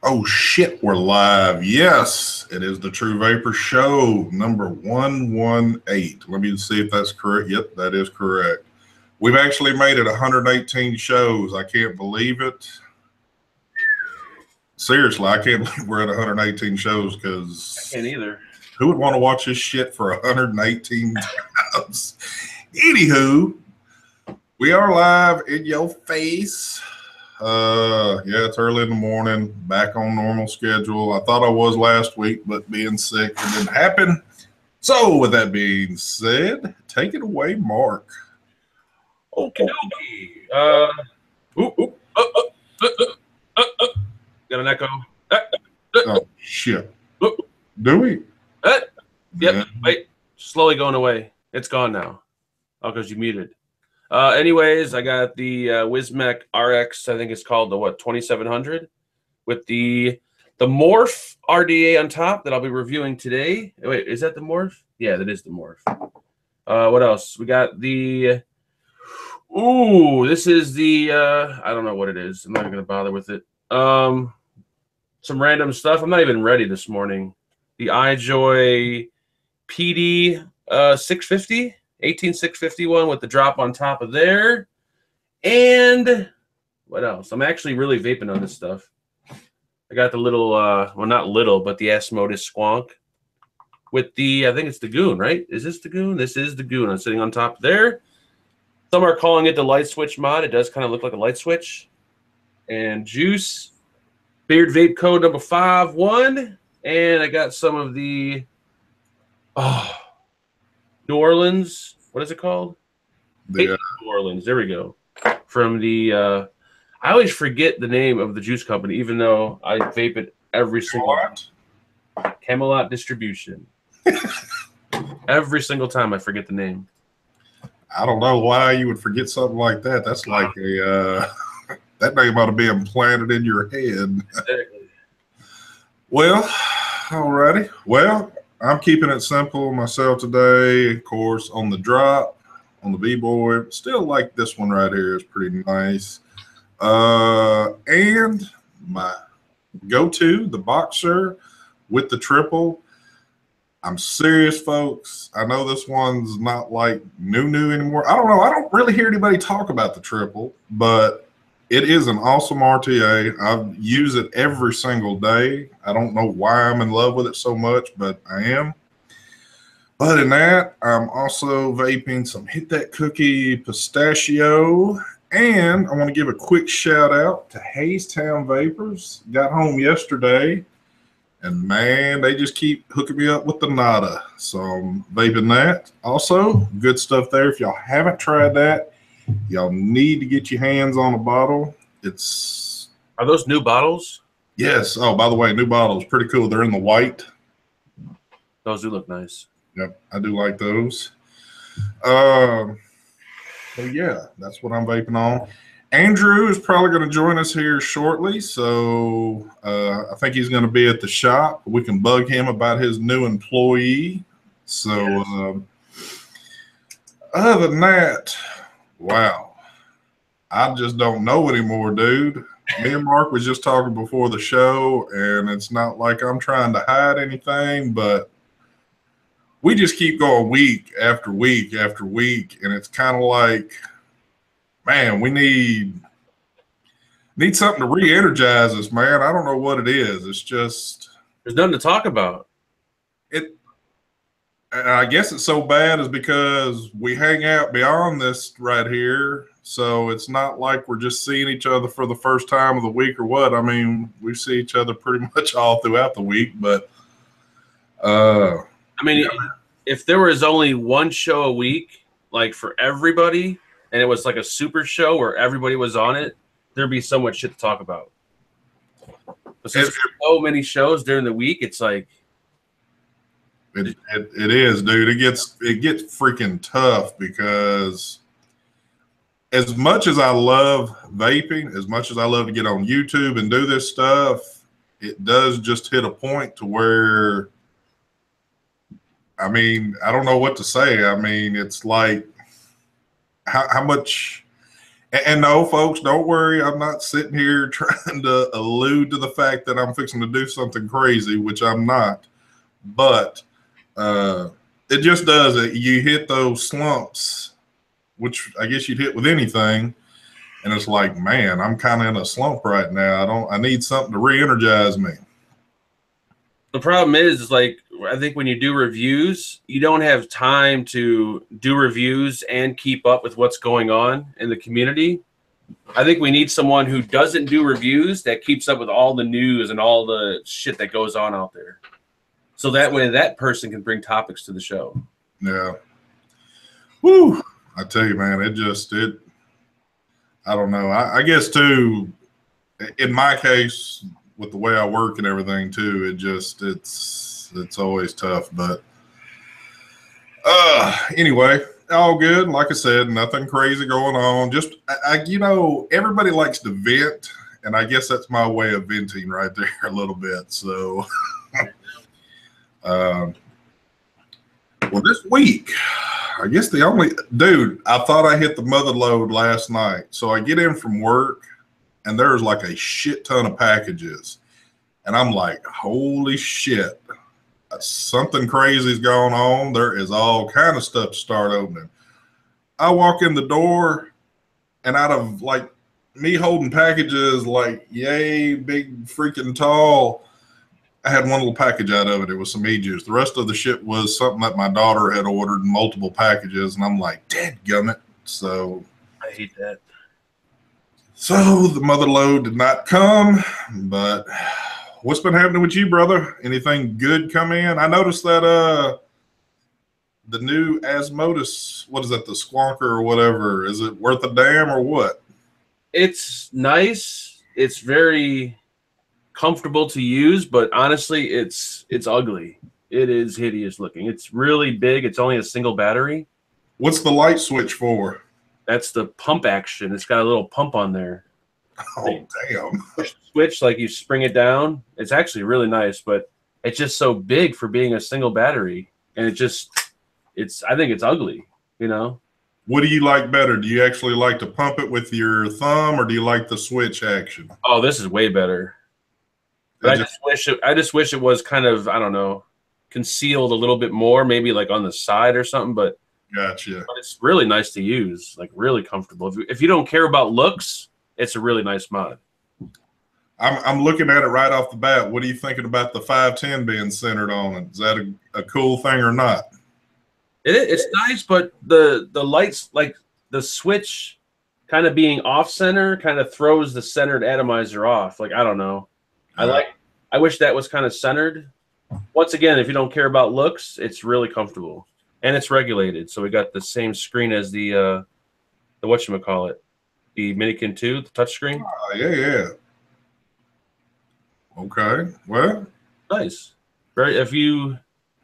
Oh shit, we're live. Yes, it is the True Vapor Show, number 118. Let me see if that's correct. Yep, that is correct. We've actually made it 118 shows. I can't believe it. Seriously, I can't believe we're at 118 shows because I can't either. Who would want to watch this shit for 118 times? Anywho, we are live in your face. Yeah, it's early in the morning, back on normal schedule. I thought I was last week, but being sick, it didn't happen. So with that being said, take it away, Mark. Okay. Got an echo. Oh shit. Do we? Yep. Yeah. Wait. Slowly going away. It's gone now. Oh, because you muted. Anyways, I got the Wismec RX. I think it's called the 2700 with the Morph RDA on top that I'll be reviewing today. Wait, is that the Morph? Yeah, that is the Morph. What else? We got the. Ooh, this is the. I don't know what it is. I'm not going to bother with it. Some random stuff. I'm not even ready this morning. The iJoy PD 650. 18651 with the drop on top of there. And what else? I'm actually really vaping on this stuff. I got the little, well, not little, but the Asmodus Squonk with the, I think it's the Goon, right? Is this the Goon? This is the Goon. I'm sitting on top there. Some are calling it the light switch mod. It does kind of look like a light switch. And Juice, Beard Vape Code number 51. And I got some of the, New Orleans, what is it called? New Orleans, there we go. From the, I always forget the name of the juice company, even though I vape it every single time. Camelot Distribution. Every single time I forget the name. I don't know why you would forget something like that. That's like a, that name ought to be implanted in your head. Exactly. Well, alrighty. Well, I'm keeping it simple myself today, of course, on the drop, on the B-Boy. Still like this one right here is pretty nice. And my go-to, the Boxer with the triple. I'm serious, folks. I know this one's not like new anymore. I don't know. I don't really hear anybody talk about the triple, but it is an awesome RTA. I use it every single day. I don't know why I'm in love with it so much, but I am. Other than that, I'm also vaping some Hit That Cookie Pistachio. And I want to give a quick shout out to Haystown Vapors. Got home yesterday, and man, they just keep hooking me up with the Nada. So I'm vaping that. Also, good stuff there. If y'all haven't tried that, y'all need to get your hands on a bottle. Are those new bottles? Yes. Oh, by the way, new bottles, pretty cool. They're in the white. Those do look nice. Yep, I do like those. So yeah, that's what I'm vaping on. Andrew is probably going to join us here shortly, so I think he's going to be at the shop. We can bug him about his new employee. So yes. Other than that, wow, I just don't know anymore, dude. Me and Mark was just talking before the show, and it's not like I'm trying to hide anything, but we just keep going week after week after week, and it's kind of like, man, we need something to re-energize us, man. I don't know what it is. It's just there's nothing to talk about. And I guess it's so bad is because we hang out beyond this right here. So it's not like we're just seeing each other for the first time of the week or what. I mean, we see each other pretty much all throughout the week, but I mean, if there was only one show a week, like for everybody, and it was like a super show where everybody was on it, there'd be so much shit to talk about. But since there's so many shows during the week, it's like it is, dude. It gets freaking tough because as much as I love vaping, as much as I love to get on YouTube and do this stuff, it does just hit a point to where, I mean, I don't know what to say. I mean, it's like how much, And no, folks, don't worry. I'm not sitting here trying to allude to the fact that I'm fixing to do something crazy, which I'm not. But it just does it. You hit those slumps, which I guess you'd hit with anything. And it's like, man, I'm kind of in a slump right now. I need something to re-energize me. The problem is like, I think when you do reviews, you don't have time to do reviews and keep up with what's going on in the community. I think we need someone who doesn't do reviews that keeps up with all the news and all the shit that goes on out there. So that way that person can bring topics to the show. Yeah. Woo. I tell you, man, I don't know. I guess too, in my case, with the way I work and everything too, it's always tough. But anyway, all good. Like I said, nothing crazy going on. Just everybody likes to vent, and I guess that's my way of venting right there a little bit. So, well, this week, I guess I thought I hit the mother load last night. So I get in from work, and there's like a shit ton of packages. And I'm like, holy shit, something crazy's going on. There is all kind of stuff to start opening. I walk in the door, and out of like me holding packages like yay big freaking tall, I had one little package out of it. It was some e-juice. The rest of the shit was something that my daughter had ordered in multiple packages. And I'm like, dadgummit. So I hate that. So the mother load did not come, but what's been happening with you, brother? Anything good come in? I noticed that the new Asmodus, what is that, the Squonker or whatever, is it worth a damn or what? It's nice. It's very comfortable to use, but honestly, it's ugly. It is hideous looking. It's really big. It's only a single battery. What's the light switch for? That's the pump action. It's got a little pump on there. Oh, damn. Switch, like you spring it down. It's actually really nice, but it's just so big for being a single battery. And I think it's ugly, you know? What do you like better? Do you actually like to pump it with your thumb, or do you like the switch action? Oh, this is way better. But I just wish it was kind of, I don't know, concealed a little bit more, maybe like on the side or something, but gotcha. But it's really nice to use, like really comfortable. If you don't care about looks, it's a really nice mod. I'm looking at it right off the bat. What are you thinking about the 510 being centered on it? Is that a cool thing or not? It's nice, but the lights, like the switch kind of being off center, kind of throws the centered atomizer off. Like, I don't know. I wish that was kind of centered. Once again, if you don't care about looks, it's really comfortable. And it's regulated, so we got the same screen as the whatchamacallit, the Minikin 2, the touchscreen. Yeah. Okay, well, nice. Right, if you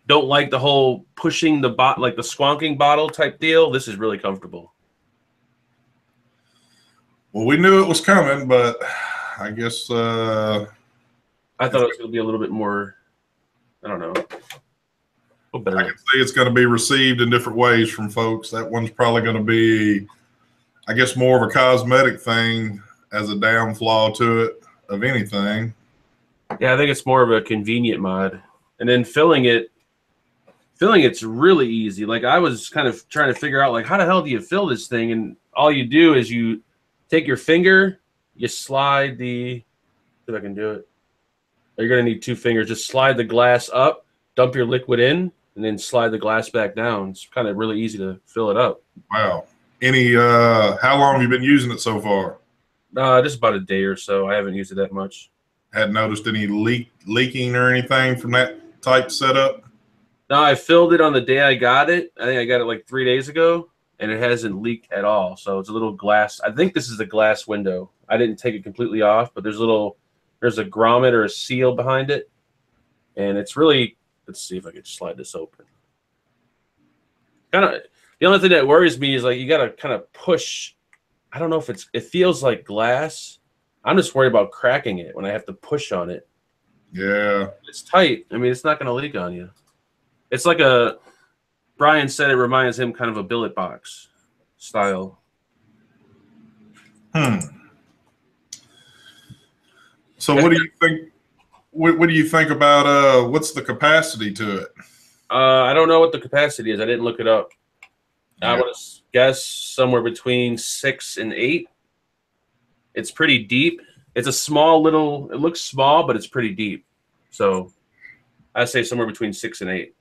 don't like the whole pushing the like the squonking bottle type deal, this is really comfortable. Well, we knew it was coming, but I guess I thought it was going to be a little bit more. I don't know. I can see it's going to be received in different ways from folks. That one's probably going to be, I guess, more of a cosmetic thing as a down flaw to it of anything. Yeah, I think it's more of a convenient mod. And then filling it's really easy. Like, I was kind of trying to figure out, like, how the hell do you fill this thing? And all you do is you take your finger, you slide see if I can do it. You're going to need 2 fingers. Just slide the glass up, dump your liquid in, and then slide the glass back down. It's kind of really easy to fill it up. Wow. How long have you been using it so far? Just about a day or so. I haven't used it that much. Hadn't noticed any leaking or anything from that type setup? No, I filled it on the day I got it. I think I got it like 3 days ago, and it hasn't leaked at all. So it's a little glass. I think this is the glass window. I didn't take it completely off, but there's a grommet or a seal behind it. And it's really, let's see if I can slide this open. The only thing that worries me is, like, you got to kind of push. I don't know if it feels like glass. I'm just worried about cracking it when I have to push on it. Yeah. It's tight. I mean, it's not going to leak on you. It's like Brian said it reminds him kind of a billet box style. Hmm. So what do you think? What do you think about what's the capacity to it? I don't know what the capacity is. I didn't look it up. I Yeah. would guess somewhere between 6 and 8. It's pretty deep. It's a small little. It looks small, but it's pretty deep. So I say somewhere between 6 and 8.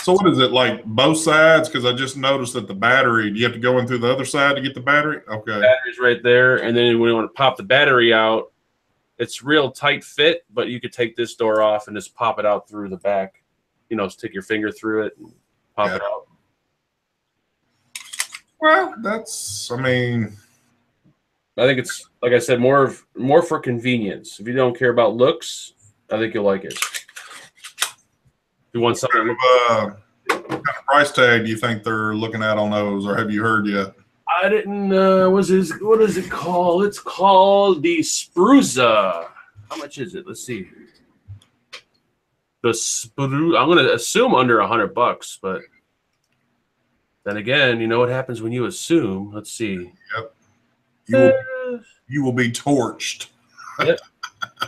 So what is it, like both sides? Because I just noticed that the battery. Do you have to go in through the other side to get the battery? Okay. Battery's right there, and then when you want to pop the battery out, it's real tight fit. But you could take this door off and just pop it out through the back. You know, stick your finger through it and pop it out. Well, that's. I mean, I think it's, like I said, more for convenience. If you don't care about looks, I think you'll like it. If you want something. what kind of price tag do you think they're looking at on those, or have you heard yet? I didn't. What is it called? It's called the Spruza. How much is it? Let's see. The Spruza. I'm gonna assume under $100, but then again, you know what happens when you assume. Let's see. Yep. You will be torched. Yep.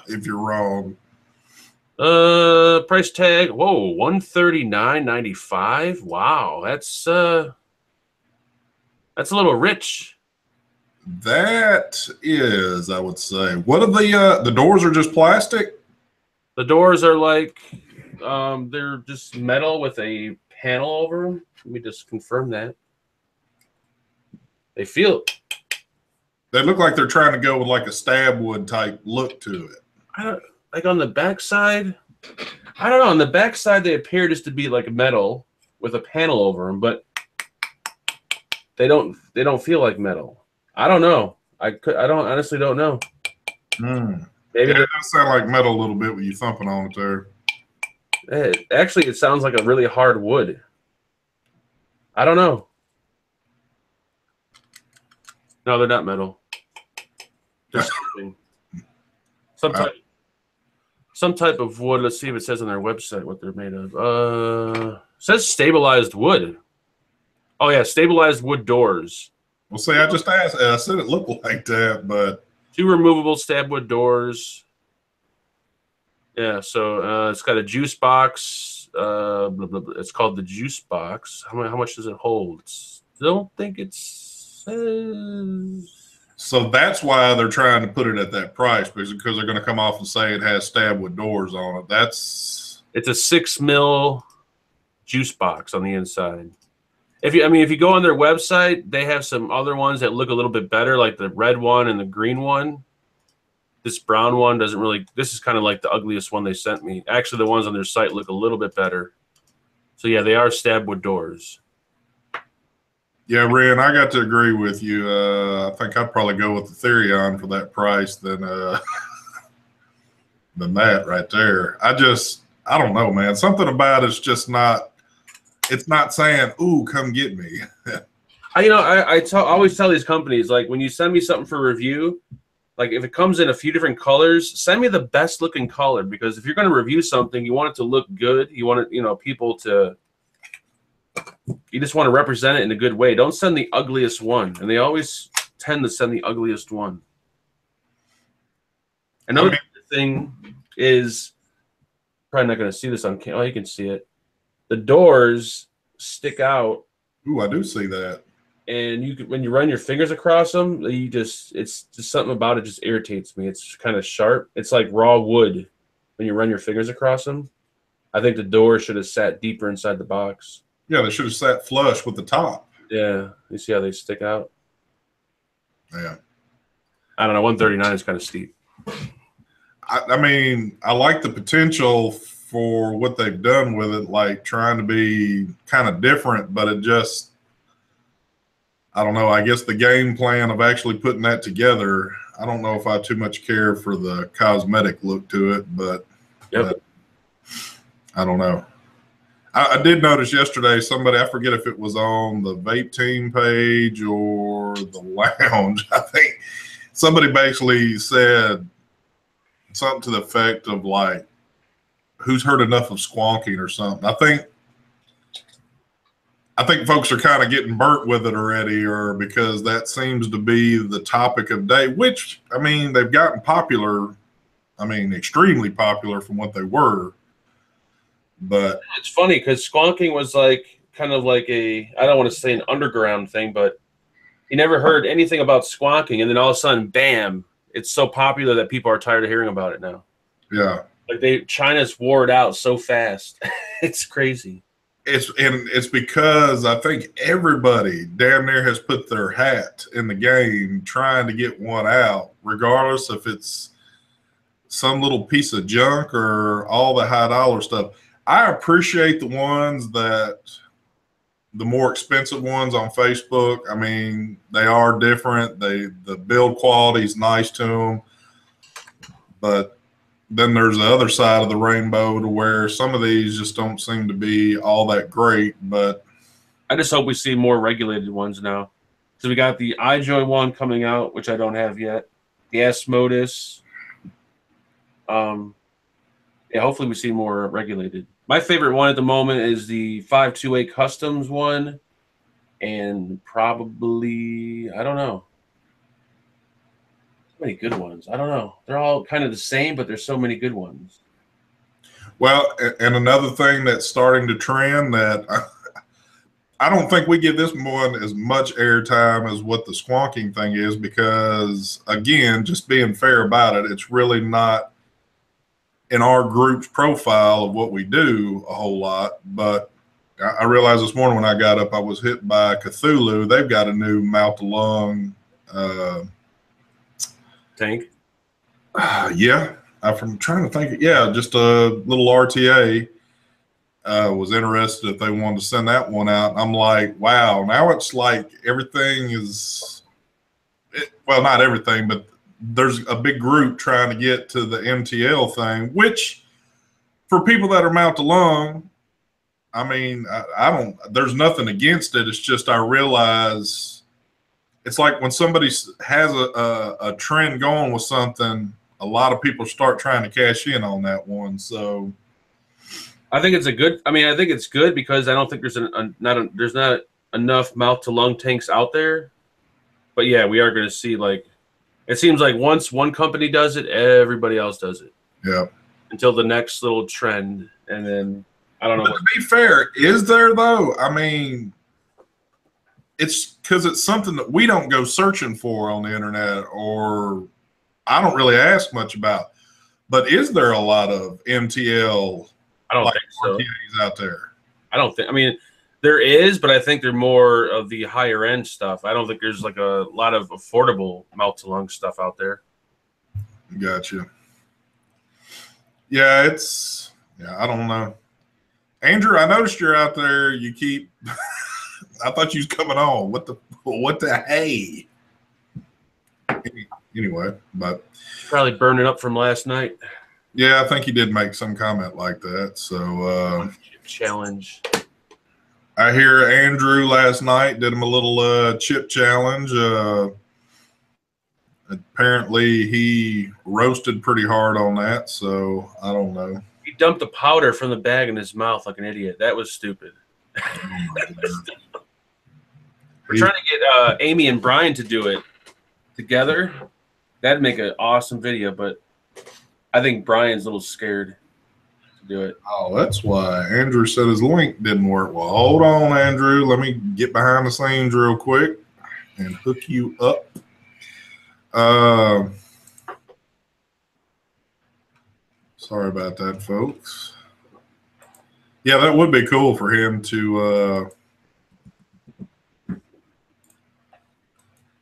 If you're wrong. Price tag. Whoa, $139.95. Wow, that's a little rich. That is, I would say. What are the doors are just plastic? The doors are like they're just metal with a panel over them. Let me just confirm that. They look like they're trying to go with like a stab wood type look to it. Like on the backside, I don't know. On the backside, they appear just to be like metal with a panel over them, but they don't feel like metal. I don't know. I honestly don't know. Mm. Maybe it does sound like metal a little bit when you thumping on it there. Actually, it sounds like a really hard wood. I don't know. No, they're not metal. There's something. Some type of wood. Let's see if it says on their website what they're made of. It says stabilized wood. Oh yeah, stabilized wood doors. Well, see, I just asked. I said it looked like that, but 2 removable stab wood doors. Yeah, so it's got a juice box. Blah, blah, blah. It's called the juice box. How much does it hold? Don't think it says. So that's why they're trying to put it at that price, because they're going to come off and say it has stab wood doors on it. It's a 6 mil juice box on the inside. If you go on their website, they have some other ones that look a little bit better, like the red one and the green one. This brown one doesn't really. This is kind of like the ugliest one they sent me. Actually, the ones on their site look a little bit better. So yeah, they are stab wood doors. Yeah, Ren, I got to agree with you. I think I'd probably go with the Therion for that price than that right there. I don't know, man. Something about it's just not. It's not saying, "Ooh, come get me." I always tell these companies, like, when you send me something for review, like if it comes in a few different colors, send me the best looking color, because if you're going to review something, you want it to look good. You want it, people to. You just want to represent it in a good way. Don't send the ugliest one. And they always tend to send the ugliest one. Another thing is, probably not going to see this on camera. Oh, you can see it. The doors stick out. Ooh, I do see that. And when you run your fingers across them, it's just something about it just irritates me. It's kind of sharp. It's like raw wood when you run your fingers across them. I think the door should have sat deeper inside the box. Yeah, they should have sat flush with the top. Yeah, you see how they stick out? Yeah. I don't know, 139 is kind of steep. I mean, I like the potential for what they've done with it, like trying to be kind of different, but it just, I don't know. I guess the game plan of actually putting that together, I don't know if I too much care for the cosmetic look to it, but yep. I don't know. I did notice yesterday somebody, I forget if it was on the Vape Team page or the lounge, I think somebody basically said something to the effect of like, who's heard enough of squonking or something. I think I think folks are kind of getting burnt with it already, or because that seems to be the topic of day, which, I mean, they've gotten popular. I mean, extremely popular from what they were. But it's funny because squonking was like kind of like I don't want to say an underground thing, but you never heard anything about squonking. And then all of a sudden, bam, it's so popular that people are tired of hearing about it now. yeah. Like China's wore it out so fast. It's crazy. It's because I think everybody damn near has put their hat in the game trying to get one out, regardless if it's some little piece of junk or all the high dollar stuff. I appreciate the ones that the more expensive ones on Facebook. I mean, they are different. The build quality is nice to them, but then there's the other side of the rainbow to where some of these just don't seem to be all that great. But I just hope we see more regulated ones now. So we got the iJoy one coming out, which I don't have yet. The S Modus. Yeah, hopefully we see more regulated. My favorite one at the moment is the 528 Customs one, and probably, I don't know. So many good ones. I don't know. They're all kind of the same, but there's so many good ones. well, and another thing that's starting to trend that I don't think we give this one as much airtime as what the squonking thing is, because again, just being fair about it, it's really not in our group's profile of what we do a whole lot. But I realized this morning when I got up, I was hit by Cthulhu. They've got a new mouth to lung Tank. yeah, I'm trying to think. Yeah, just a little RTA. Was interested if they wanted to send that one out. I'm like, wow, now it's like everything is, well, not everything, but there's a big group trying to get to the MTL thing, which for people that are mouth to lung, I mean, I don't, there's nothing against it. It's just I realize it's like when somebody has a trend going with something, a lot of people start trying to cash in on that one. So I think it's a good. I mean, I think it's good because I don't think there's there's not enough mouth to lung tanks out there. But yeah, we are going to see, like, it seems like once one company does it, everybody else does it. yeah. Until the next little trend, and then I don't know. But to be fair, is there though? I mean, it's because it's something that we don't go searching for on the internet, or I don't really ask much about. But is there a lot of MTL? I don't think so. RTAs out there? I don't think. I mean, there is, but I think they're more of the higher end stuff. I don't think there's like a lot of affordable mouth to lung stuff out there. Gotcha. Yeah, I don't know. Andrew, I noticed you're out there. You keep. I thought you was coming on. What the hey? Anyway, but Probably burning up from last night. yeah, I think he did make some comment like that. So Challenge. I hear Andrew last night did him a little chip challenge. Apparently he roasted pretty hard on that. So I don't know. He dumped the powder from the bag in his mouth like an idiot. That was stupid. We're trying to get Amy and Brian to do it together. That'd make an awesome video, but I think Brian's a little scared to do it. Oh, that's why Andrew said his link didn't work. Well, hold on, Andrew. Let me get behind the scenes real quick and hook you up. Sorry about that, folks. Yeah, that would be cool for him to.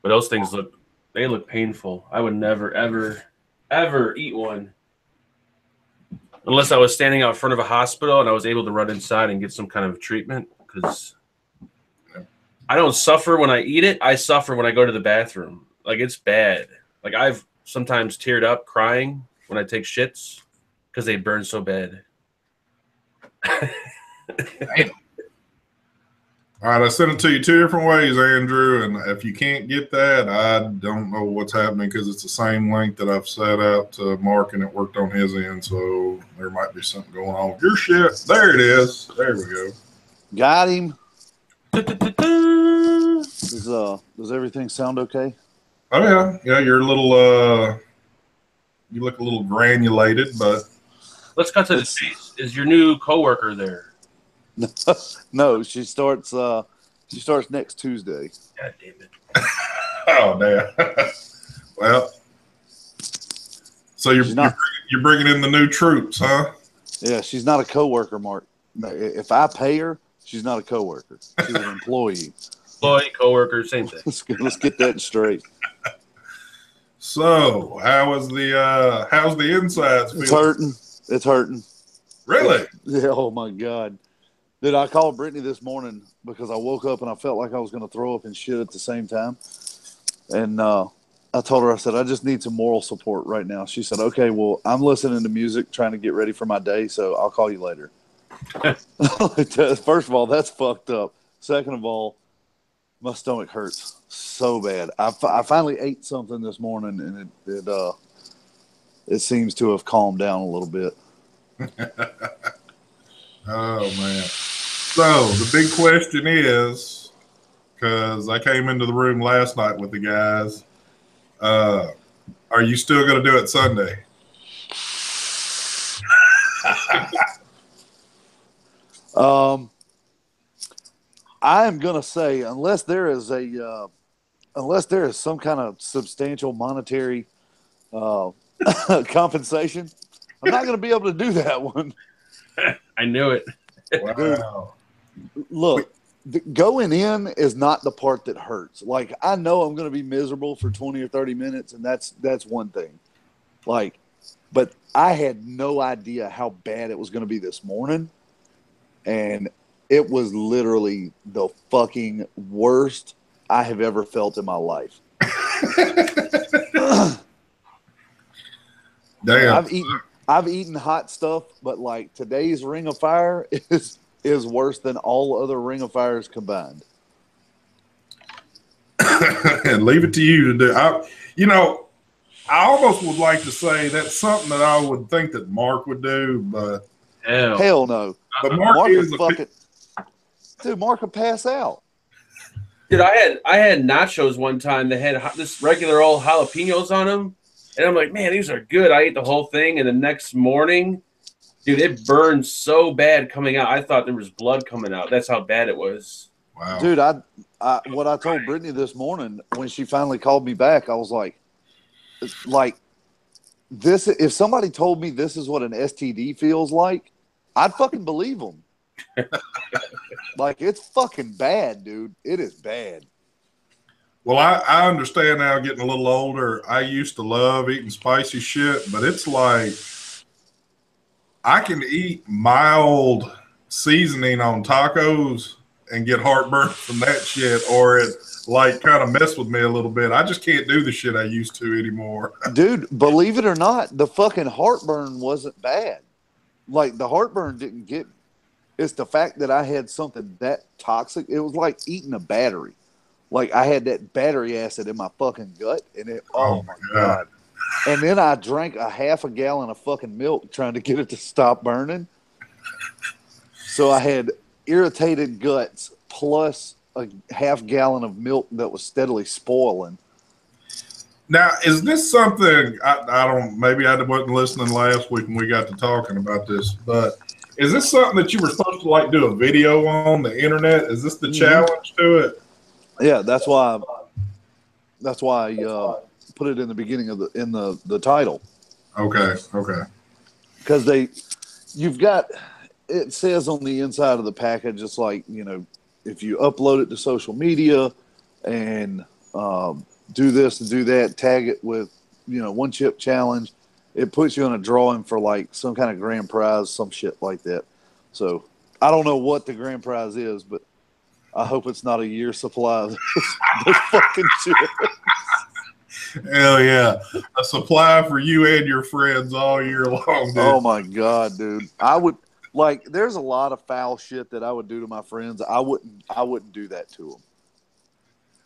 But those things look painful. I would never, ever, ever eat one. Unless I was standing out front of a hospital and I was able to run inside and get some kind of treatment. Because I don't suffer when I eat it. I suffer when I go to the bathroom. Like, it's bad. Like, I've sometimes teared up crying when I take shits because they burn so bad. All right, I sent it to you 2 different ways, Andrew, and if you can't get that, I don't know what's happening because it's the same link that I've set out to Mark, and it worked on his end, so there might be something going on with your shit. There it is. There we go. Got him. Does everything sound okay? Oh yeah, yeah. You're a little. You look a little granulated, but Let's cut to the chase. Is your new coworker there? No, she starts next Tuesday. God damn it! oh damn. Well, so you're bringing in the new troops, huh? Yeah, she's not a coworker, Mark. If I pay her, she's not a coworker. She's an employee. Employee, coworker, same thing. Let's get that straight. So, how's the insides feeling? It's hurting. Really? Yeah. Oh my God. Dude, I called Brittany this morning because I woke up and I felt like I was going to throw up and shit at the same time. And I told her, I said, I just need some moral support right now. She said, okay, well, I'm listening to music, trying to get ready for my day, so I'll call you later. First of all, that's fucked up. Second of all, my stomach hurts so bad. I finally ate something this morning, and it seems to have calmed down a little bit. Oh, man. So, the big question is, because I came into the room last night with the guys, are you still going to do it Sunday? I am going to say, unless there is some kind of substantial monetary compensation, I'm not going to be able to do that one. I knew it. Wow. Look, going in is not the part that hurts. Like, I know I'm going to be miserable for 20 or 30 minutes, and that's one thing. Like, but I had no idea how bad it was going to be this morning, and it was literally the fucking worst I have ever felt in my life. Damn. I've eaten hot stuff, but like today's Ring of Fire is worse than all other Ring of Fires combined. And leave it to you to do. I almost would like to say that's something that I would think that Mark would do, but hell no. But Mark is Mark could pass out. Dude, I had nachos one time that had this regular old jalapenos on them. And I'm like, man, these are good. I ate the whole thing. And the next morning, dude, it burned so bad coming out. I thought there was blood coming out. That's how bad it was. Wow. Dude, what I told Brittany this morning when she finally called me back, I was like this. If somebody told me this is what an STD feels like, I'd fucking believe them. Like, it's fucking bad, dude. It is bad. Well, I understand now, getting a little older. I used to love eating spicy shit, but it's like I can eat mild seasoning on tacos and get heartburn from that shit, or it like kind of mess with me a little bit. I just can't do the shit I used to anymore. Dude, believe it or not, the fucking heartburn wasn't bad. Like, the heartburn didn't get me. It's the fact that I had something that toxic. It was like eating a battery. Like, I had that battery acid in my fucking gut, and oh my God. And then I drank a half a gallon of fucking milk trying to get it to stop burning. So I had irritated guts plus a half gallon of milk that was steadily spoiling. Now, is this something, I don't, maybe I wasn't listening last week when we got to talking about this, but is this something that you were supposed to like do a video on the internet? Is this the challenge to it? Yeah, that's why I put it in the beginning of the title. Okay. Because it says on the inside of the package, it's like, if you upload it to social media and do this and do that, tag it with, one chip challenge, it puts you in a drawing for like some kind of grand prize, some shit like that. So I don't know what the grand prize is, but I hope it's not a year supply of those fucking chips. Hell yeah. A supply for you and your friends all year long, dude. Oh my God, dude. There's a lot of foul shit that I would do to my friends. I wouldn't do that to them.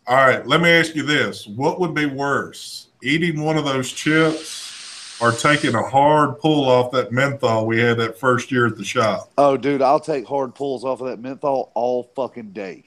All right, let me ask you this. What would be worse, eating one of those chips or taking a hard pull off that menthol we had that first year at the shop? Oh, dude, I'll take hard pulls off of that menthol all fucking day.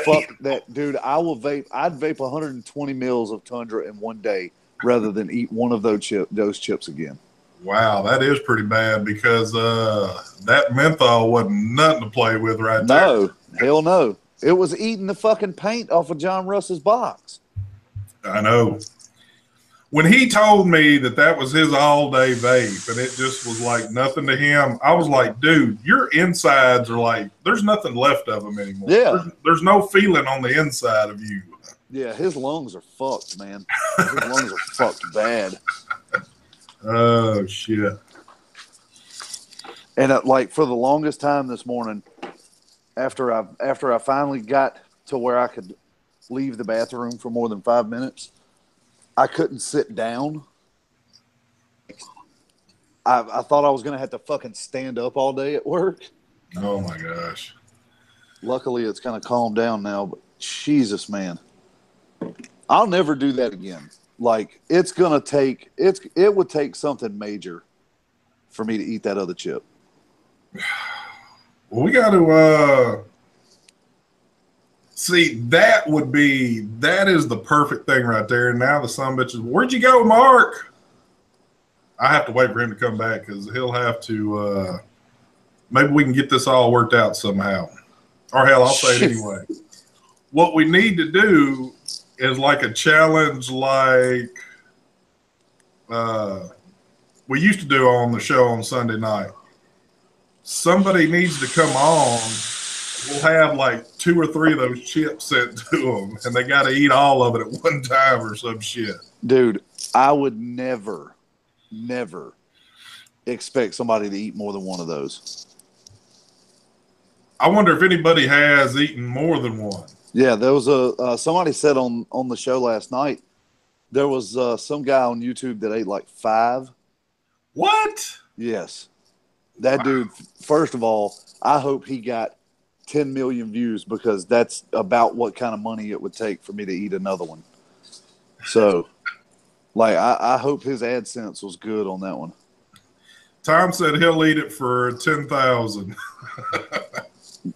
Fuck that, dude. I will vape. I'd vape 120 mils of Tundra in one day rather than eat one of those chips again. Wow, that is pretty bad because that menthol wasn't nothing to play with right there. No, hell no. It was eating the fucking paint off of John Russ's box. I know. When he told me that was his all-day vape and it just was like nothing to him, I was like, dude, your insides are like, there's nothing left of them anymore. Yeah. There's no feeling on the inside of you. Yeah, his lungs are fucked, man. His lungs are fucked bad. Oh, shit. And like for the longest time this morning, after I finally got to where I could leave the bathroom for more than 5 minutes, I couldn't sit down. I thought I was going to have to fucking stand up all day at work. Oh, my gosh. Luckily, it's kind of calmed down now, but Jesus, man. I'll never do that again. Like, it would take something major for me to eat that other chip. Well, we got to see, that is the perfect thing right there. And now the son bitches, where'd you go, Mark? I have to wait for him to come back because he'll have to, maybe we can get this all worked out somehow. Or hell, I'll say it anyway. What we need to do is like a challenge like we used to do on the show on Sunday night. Somebody needs to come on. We'll have like 2 or 3 of those chips sent to them, and they got to eat all of it at one time or some shit. Dude, I would never expect somebody to eat more than one of those. I wonder if anybody has eaten more than one. Yeah, there was somebody said on the show last night, there was some guy on YouTube that ate like 5. What? Yes. That dude, first of all, I hope he got 10 million views because that's about what kind of money it would take for me to eat another one. So, like, I hope his AdSense was good on that one. Tom said he'll eat it for 10,000.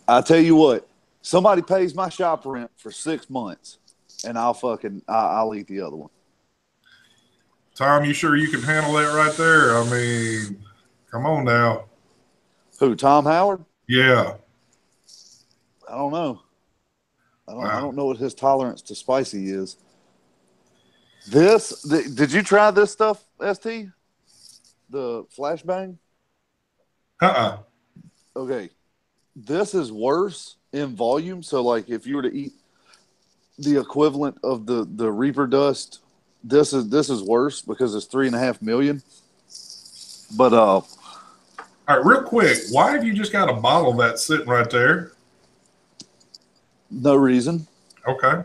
I tell you what, somebody pays my shop rent for 6 months, and I'll eat the other one. Tom, you sure you can handle that right there? I mean, come on now. Who, Tom Howard? Yeah. I don't know. I don't know what his tolerance to spicy is. Did you try this stuff, ST? The flashbang? Okay. This is worse in volume. So, like, if you were to eat the equivalent of the Reaper dust, this is worse because it's 3.5 million. But all right, real quick, why have you just got a bottle of that sitting right there? No reason. Okay.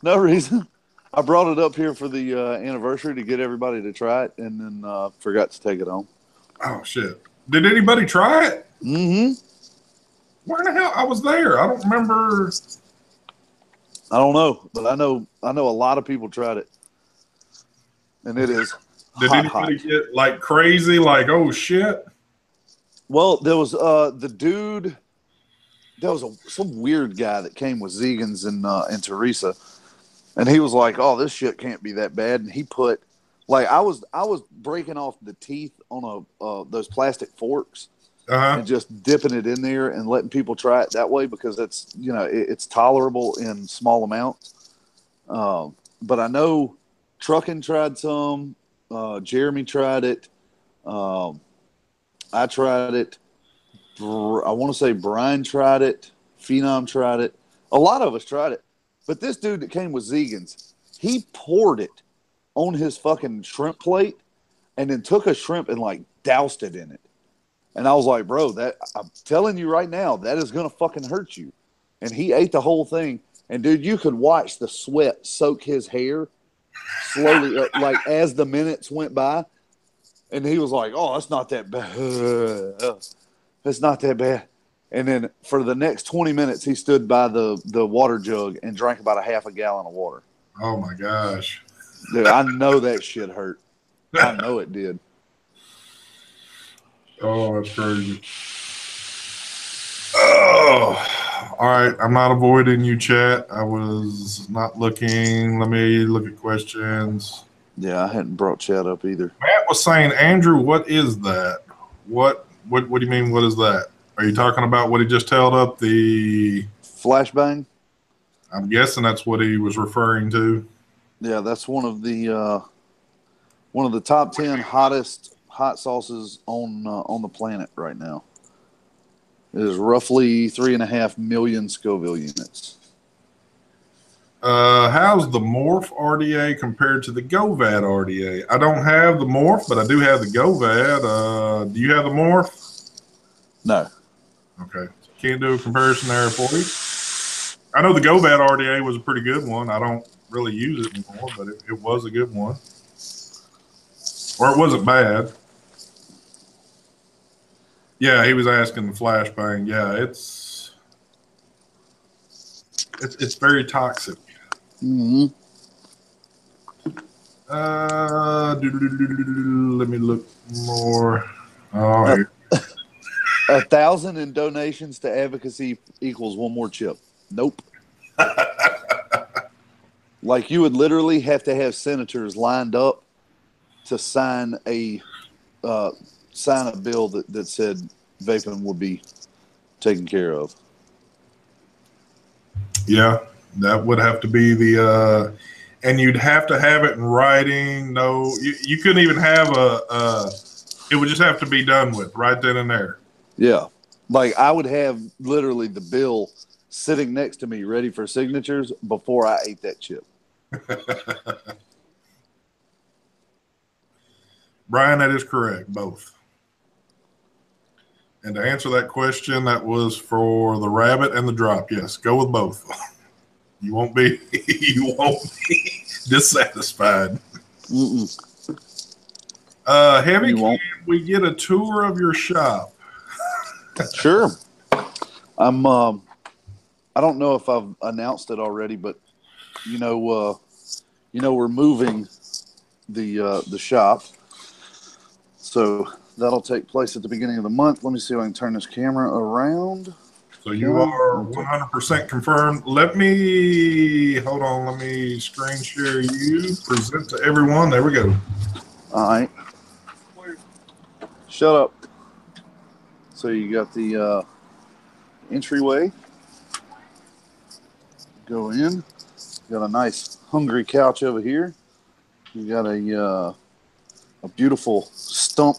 No reason. I brought it up here for the anniversary to get everybody to try it, and then forgot to take it home. Oh shit! Did anybody try it? Mm-hmm. Where the hell? I was there. I don't remember. I don't know, but I know a lot of people tried it, and it is. Did anybody get like crazy? Like, oh shit! Well, there was the dude. There was some weird guy that came with Zegans and Teresa, and he was like, "Oh, this shit can't be that bad." And he put, like, I was breaking off the teeth on those plastic forks and just dipping it in there and letting people try it that way because it's it's tolerable in small amounts. But I know Truckin' tried some. Jeremy tried it. I tried it. I want to say Brian tried it. Phenom tried it. A lot of us tried it. But this dude that came with Zegans, he poured it on his fucking shrimp plate and then took a shrimp and like doused it in it. And I was like, bro, I'm telling you right now, that is going to fucking hurt you. And he ate the whole thing. And dude, you could watch the sweat soak his hair slowly, like as the minutes went by. And he was like, oh, it's not that bad. It's not that bad. And then for the next 20 minutes, he stood by the water jug and drank about a half a gallon of water. Oh, my gosh. Dude, I know that shit hurt. I know it did. Oh, that's crazy. Oh, all right. I'm not avoiding you, chat. I was not looking. Let me look at questions. Yeah, I hadn't brought chat up either. Matt was saying, Andrew, what is that? What do you mean? What is that? Are you talking about what he just held up? The Flashbang. I'm guessing that's what he was referring to. Yeah, that's one of the top 10 hottest hot sauces on the planet right now. It is roughly 3.5 million Scoville units. How's the Morph RDA compared to the GoVad RDA? I don't have the Morph, but I do have the GoVad. Do you have the Morph? No. Okay. Can't do a comparison there for you. I know the GoVad RDA was a pretty good one. I don't really use it anymore, but it was a good one. Or it wasn't bad. Yeah, he was asking the flashbang. Yeah, it's very toxic. Mm-hmm. Let me look more. Oh, here. 1,000 in donations to advocacy equals one more chip. Nope. Like you would literally have to have senators lined up to sign a bill that said vaping would be taken care of. Yeah, that would have to be the and you'd have to have it in writing. No, you couldn't even have it would just have to be done with right then and there. Yeah. Like I would have literally the bill sitting next to me ready for signatures before I ate that chip. Brian, that is correct, both. And to answer that question, that was for the rabbit and the drop. Yes, go with both. You won't be dissatisfied. Heavy, can we get a tour of your shop? Sure. I don't know if I've announced it already, but we're moving the shop, so that'll take place at the beginning of the month. Let me see if I can turn this camera around. So you are 100% confirmed. Let me screen share you, present to everyone. There we go. All right. Shut up. So you got the entryway. Go in. Got a nice hungry couch over here. You got a beautiful stump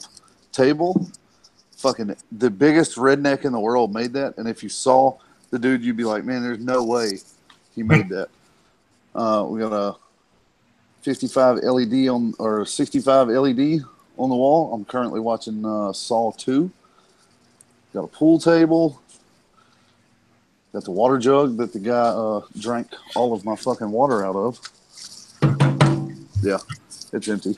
table. Fucking the biggest redneck in the world made that. And if you saw the dude, you'd be like, man, there's no way he made that. We got a 65 LED or 65 LED on the wall. I'm currently watching Saw 2. Got a pool table. Got the water jug that the guy drank all of my fucking water out of. Yeah, it's empty.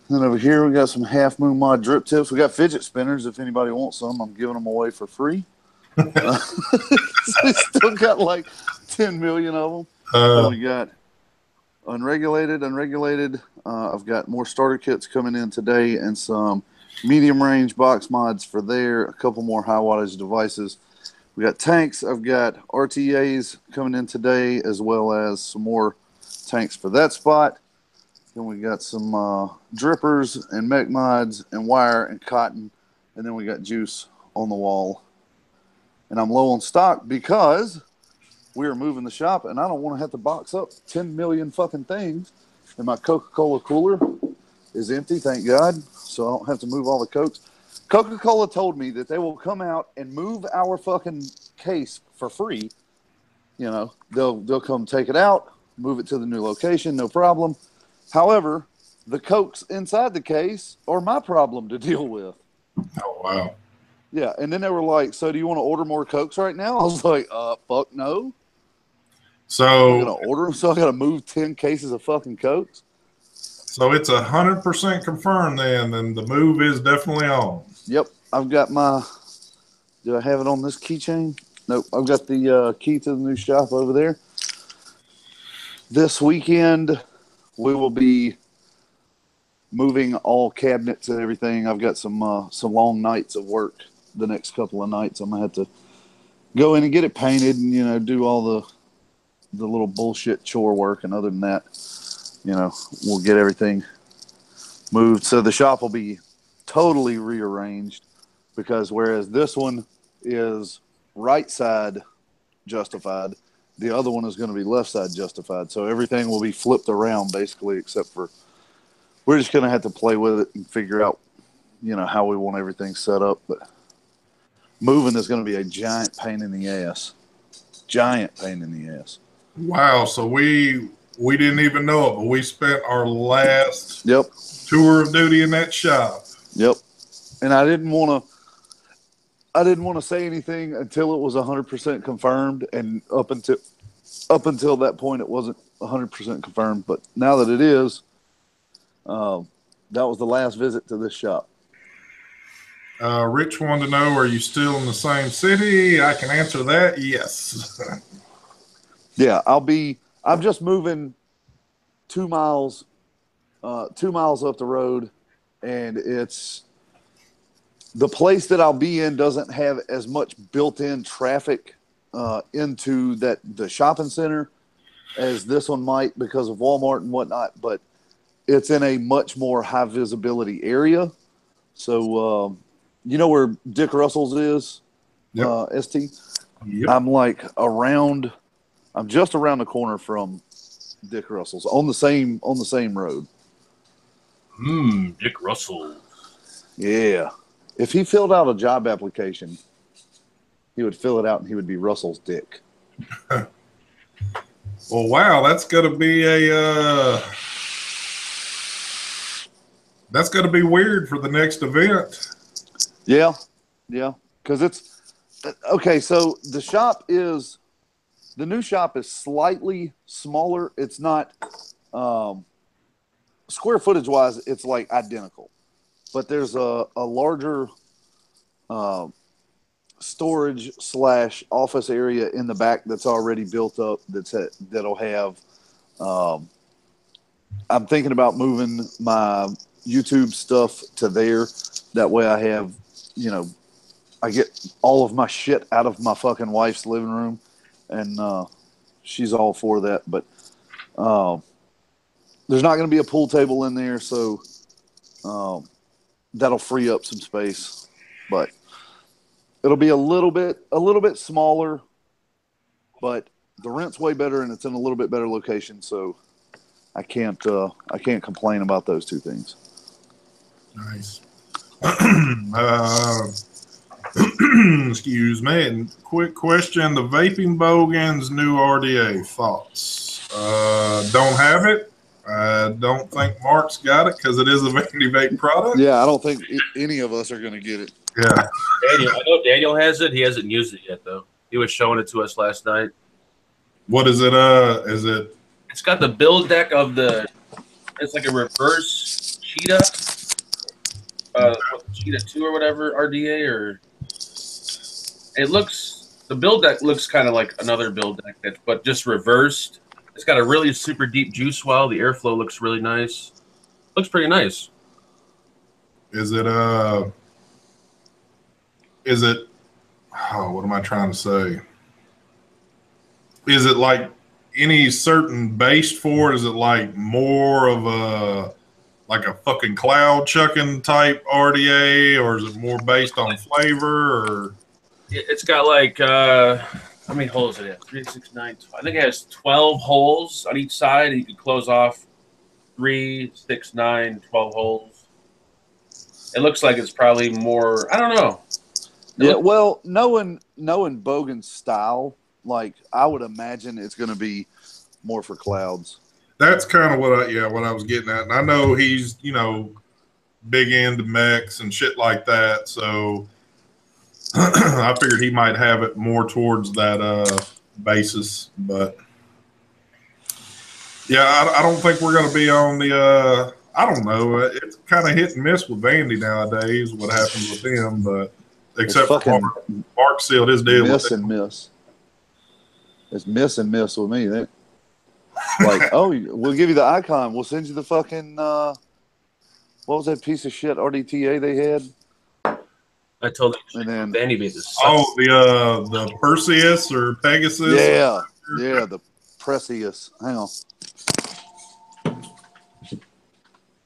Then over here we got some Half Moon Mod drip tips. We got fidget spinners. If anybody wants some, I'm giving them away for free. So we still got like 10 million of them. Then we got unregulated. I've got more starter kits coming in today and some medium range box mods for there. A couple more high wattage devices. We got tanks. I've got RTAs coming in today, as well as some more tanks for that spot. Then we got some drippers and mech mods and wire and cotton. And then we got juice on the wall. And I'm low on stock because we are moving the shop and I don't want to have to box up 10 million fucking things. And my Coca-Cola cooler is empty, thank God. So I don't have to move all the Cokes. Coca-Cola told me that they will come out and move our fucking case for free. You know, they'll come take it out, move it to the new location, no problem. However, the Cokes inside the case are my problem to deal with. Oh, wow. Yeah, and then they were like, so do you want to order more Cokes right now? I was like, fuck no. So I'm going to order them, so I got to move 10 cases of fucking Cokes? So it's 100% confirmed then the move is definitely on. Yep, I've got my, do I have it on this keychain? Nope, I've got the key to the new shop over there. This weekend, we will be moving all cabinets and everything. I've got some long nights of work the next couple of nights. I'm going to have to go in and get it painted and, you know, do all the little bullshit chore work. And other than that, you know, we'll get everything moved. So the shop will be totally rearranged, because whereas this one is right side justified, the other one is going to be left side justified. So everything will be flipped around basically, except for we're just going to have to play with it and figure out, you know, how we want everything set up. But moving is going to be a giant pain in the ass. Giant pain in the ass. Wow. So we didn't even know it, but we spent our last Yep. tour of duty in that shop. Yep. And I didn't want to say anything until it was 100% confirmed, and up until that point it wasn't 100% confirmed. But now that it is, that was the last visit to this shop. Rich wanted to know, are you still in the same city? I can answer that. Yes. Yeah, I'm just moving 2 miles up the road, and it's the place that I'll be in doesn't have as much built-in traffic into the shopping center as this one might, because of Walmart and whatnot, but it's in a much more high visibility area. So, you know where Dick Russell's is? Yep. ST? Yep. I'm just around the corner from Dick Russell's on the same road. Dick Russell. Yeah. If he filled out a job application, he would fill it out and he would be Russell's dick. Well, wow, that's gonna be weird for the next event. Yeah, because it's okay. So the new shop is slightly smaller. It's not square footage wise, it's like identical, but there's a larger storage / office area in the back that's already built up. That'll have. I'm thinking about moving my YouTube stuff to there. That way, I have, you know, I get all of my shit out of my fucking wife's living room, and she's all for that. But there's not going to be a pool table in there, so that'll free up some space. But it'll be a little bit smaller, but the rent's way better, and it's in a little bit better location. So I can't complain about those two things. Nice. Excuse me. And quick question: the Vaping Bogan's new RDA thoughts? Don't have it. I don't think Mark's got it because it is a Vandy Vape product. Yeah, I don't think any of us are going to get it. Yeah. Daniel, I know Daniel has it. He hasn't used it yet, though. He was showing it to us last night. What is it? Is it? It's got the build deck of the. It's like a reverse Cheetah. Cheetah 2 or whatever, RDA, or it looks, the build deck looks kind of like another build deck, but just reversed. It's got a really super deep juice well. The airflow looks really nice. Looks pretty nice. Is it? Is it? Oh, what am I trying to say? Is it like any certain base for it? Is it like more of a fucking cloud chucking type RDA, or is it more based on flavor? Or it's got like how many holes it has? 3, 6, 9, 12. I think it has 12 holes on each side, and you can close off 3, 6, 9, 12 holes. It looks like it's probably more. I don't know. Well, knowing Bogan's style, like I would imagine it's going to be more for clouds. that's kind of what I was getting at. And I know he's, big into mechs and shit like that. So I figured he might have it more towards that basis. But yeah, I don't think we're going to be on the, I don't know. It's kind of hit and miss with Vandy nowadays, what happens with them. But except for Mark sealed his deal. Miss and miss. It's miss and miss with me. Like, oh, we'll give you the icon. We'll send you the fucking, what was that piece of shit RDTA they had? I told you. And then Vandy Vape is the Perseus or Pegasus. yeah, the Precious. Hang on.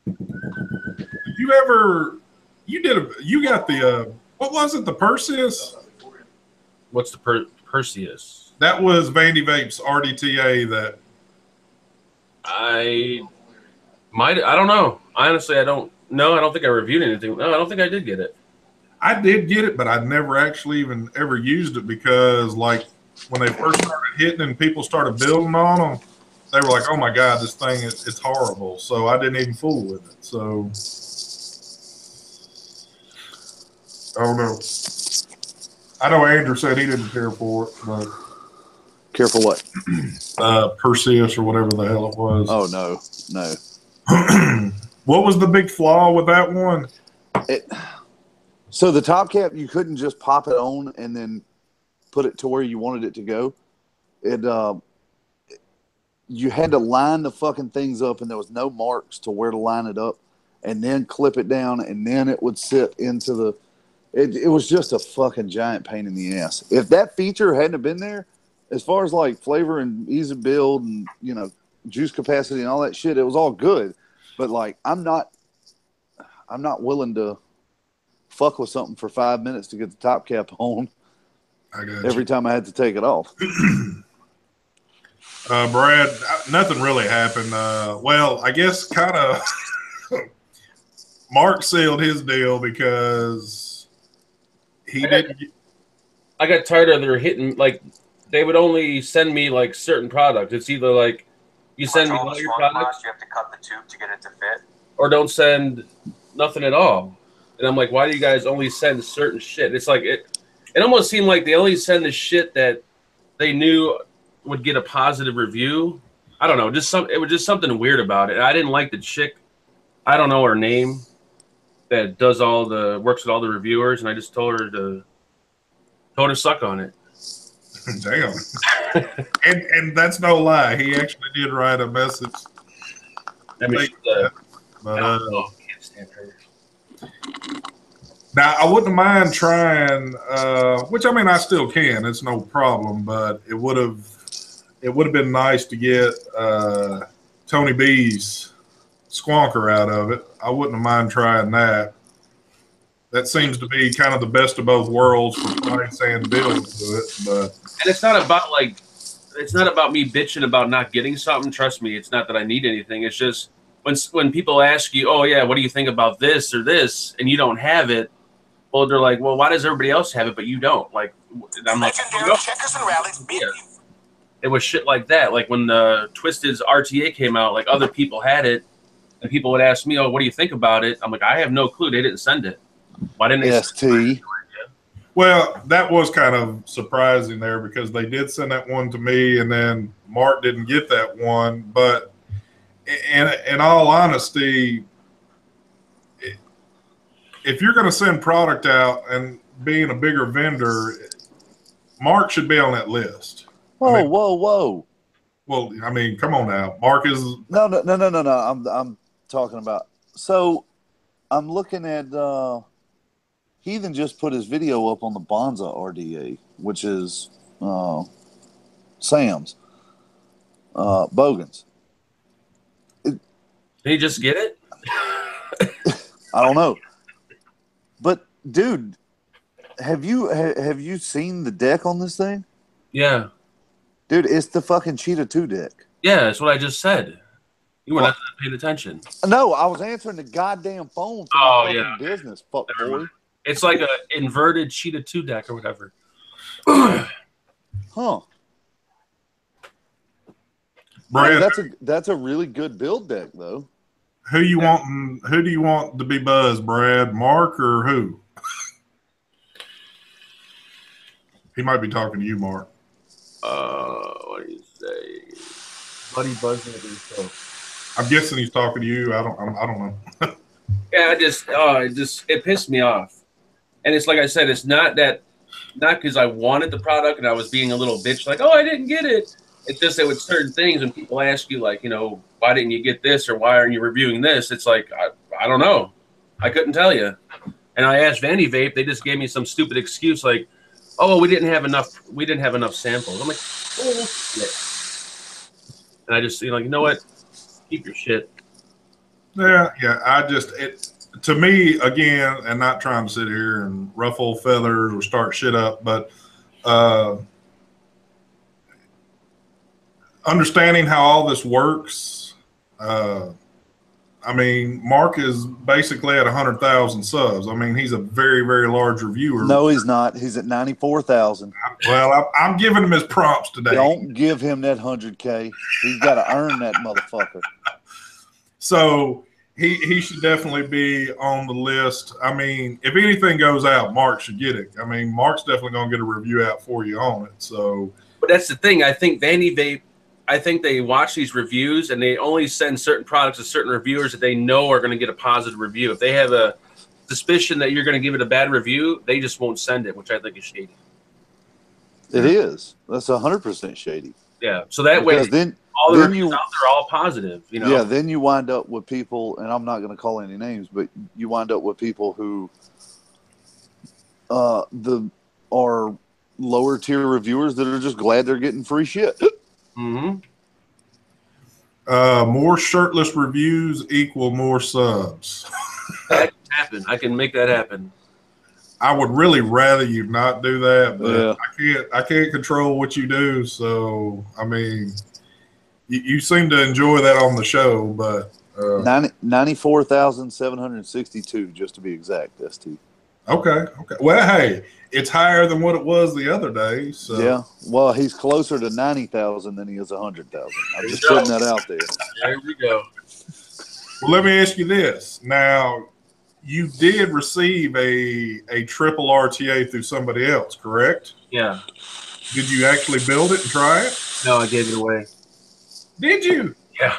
Did you ever? You got the what was it? The Perseus. What's the Perseus? That was Vandy Vape's RDTA. That I don't know. Honestly, I don't know. I don't think I reviewed anything. No, I don't think I did get it. I did get it, but I never actually even ever used it because, like, when they first started hitting and people started building on them, they were like, "Oh my god, this thing it's horrible." So I didn't even fool with it. So I don't know. I know Andrew said he didn't care for it, but Care for what? Perseus or whatever the hell it was. Oh no. What was the big flaw with that one? So the top cap, you couldn't just pop it on and then put it to where you wanted it to go. You had to line the fucking things up, and there was no marks to where to line it up, and then clip it down, and then it would sit into the. It was just a fucking giant pain in the ass. If that feature hadn't been there, as far as like flavor and ease of build and juice capacity and all that shit, it was all good. But like, I'm not willing to fuck with something for 5 minutes to get the top cap on. I got every time I had to take it off. Brad, nothing really happened. Well, I guess kind of Mark sealed his deal because he didn't. I got tired of their hitting, like, they would only send me like certain products. It's either like you send me all your products, you have to cut the tube to get it to fit, or don't send nothing at all. And I'm like, why do you guys only send certain shit? It's like it almost seemed like they only send the shit that they knew would get a positive review. I don't know, it was just something weird about it. I didn't like the chick, I don't know her name, that works with all the reviewers, and I just told her to suck on it. Damn. and that's no lie. He actually did write a message. I mean, can't stand her. Now, I wouldn't mind trying, which I mean, I still can. It's no problem, but it would have been nice to get Tony B's squonker out of it. I wouldn't mind trying that. That seems to be kind of the best of both worlds for price and build to it. But and it's not about me bitching about not getting something. Trust me, it's not that I need anything. It's just when people ask you, "Oh yeah, what do you think about this or this?" and you don't have it, well, they're like, "Well, why does everybody else have it but you don't?" Like, I'm like, checkers and rallies. Yeah. It was shit like that. Like when the Twisted's RTA came out, like other people had it, and people would ask me, "Oh, what do you think about it?" I'm like, I have no clue. They didn't send it. Why didn't they? ST. Well, that was kind of surprising there because they did send that one to me, and then Mark didn't get that one. But in all honesty, if you're going to send product out and being a bigger vendor, Mark should be on that list. Whoa, whoa. Well, I mean, come on now. Mark is No. I'm talking about. So I'm looking at. Heathen just put his video up on the Bonza RDA, which is Sam's Bogan's. Did he just get it? I don't know, but dude, have you seen the deck on this thing? Yeah, dude, it's the fucking Cheetah 2 deck. Yeah, that's what I just said. You were not paying attention. No, I was answering the goddamn phone for my fucking business, fuck boy. It's like an inverted Cheetah 2 deck or whatever. Huh. Brad, that's a really good build deck though. Who do you want to be buzzed, Brad? Mark or who? He might be talking to you, Mark. What do you say? Buddy buzzing at himself. I'm guessing he's talking to you. I don't know. Yeah, it pissed me off. And it's like I said, it's not because I wanted the product and I was being a little bitch, like, oh, I didn't get it. It's just that with certain things, when people ask you, like, why didn't you get this or why aren't you reviewing this? It's like, I don't know. I couldn't tell you. And I asked Vandy Vape, they just gave me some stupid excuse like, "Oh, we didn't have enough samples." I'm like, "Oh shit!" And I just, you know what? Keep your shit. Yeah. To me, again, and not trying to sit here and ruffle feathers or start shit up, but understanding how all this works. I mean, Mark is basically at 100,000 subs. I mean, he's a very, very large reviewer. No, he's not. He's at 94,000. Well, I'm giving him his prompts today. Don't give him that 100K. He's got to earn that motherfucker. So he should definitely be on the list. I mean, if anything goes out, Mark should get it. I mean, Mark's definitely going to get a review out for you on it. So, but that's the thing. I think Vandy Vape, I think they watch these reviews and they only send certain products to certain reviewers that they know are going to get a positive review. If they have a suspicion that you're going to give it a bad review, they just won't send it, which I think is shady. It is. That's 100% shady. Yeah. So that way, then all the reviews out there are all positive. Yeah. Then you wind up with people, and I'm not going to call any names, but you wind up with people who are lower tier reviewers that are just glad they're getting free shit. Mm-hmm. More shirtless reviews equal more subs. That can happen. I can make that happen. I would really rather you not do that, but Yeah. I can't control what you do. So, I mean, you seem to enjoy that on the show, but 94,762, just to be exact, ST. Okay. Well, hey, it's higher than what it was the other day. So yeah, well, he's closer to 90,000 than he is 100,000. I'm just putting that out there. There we go. Well, let me ask you this. Now, you did receive a triple RTA through somebody else, correct? Yeah. Did you actually build it and try it? No, I gave it away. Did you? Yeah.